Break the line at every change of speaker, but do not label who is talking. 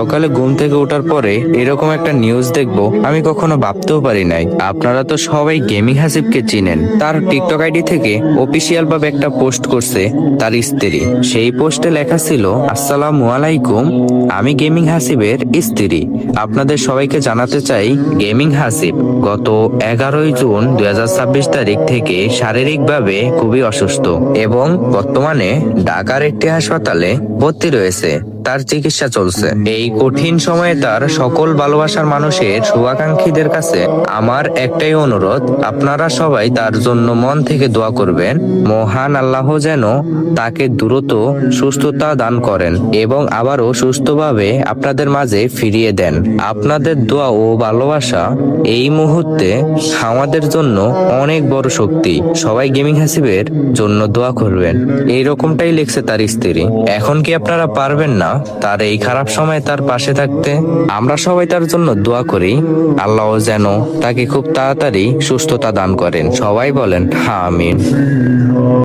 সকালে ঘুম থেকে ওঠার পরে এরকম একটা নিউজ দেখবো আমি কখনো ভাবতেও পারি নাই। আপনারা তো সবাই গেমিং হাসিবকে চিনেন। তার টিকটক আইডি থেকে অফিসিয়াল ভাবে একটা পোস্ট করছে তার স্ত্রী। সেই পোস্টে লেখা ছিল, আসসালামু আলাইকুম, আমি গেমিং হাসিবের স্ত্রী। আপনাদের সবাইকে জানাতে চাই, গেমিং হাসিব গত 11 জুন 2026 তারিখ থেকে শারীরিকভাবে খুবই অসুস্থ এবং বর্তমানে ঢাকার একটি হাসপাতালে ভর্তি রয়েছে। তার চিকিৎসা চলছে। এই কঠিন সময়ে তার সকল ভালোবাসার মানুষের শুভাকাঙ্ক্ষীদের কাছে আমার একটাই অনুরোধ, আপনারা সবাই তার জন্য মন থেকে দোয়া করবেন। মহান আল্লাহ যেন তাকে দ্রুত সুস্থতা দান করেন এবং আবারও সুস্থভাবে আপনাদের মাঝে ফিরিয়ে দেন। আপনাদের দোয়া ও ভালোবাসা এই মুহূর্তে আমাদের জন্য অনেক বড় শক্তি। সবাই গেমিং হাসিবের জন্য দোয়া করবেন। এইরকমটাই লিখছে তার স্ত্রী। এখন কি আপনারা পারবেন না তার এই খারাপ সময় তার পাশে থাকতে? আমরা সবাই তার জন্য দোয়া করি, আল্লাহ যেন তাকে খুব তাড়াতাড়ি সুস্থতা দান করেন। সবাই বলেন আমিন।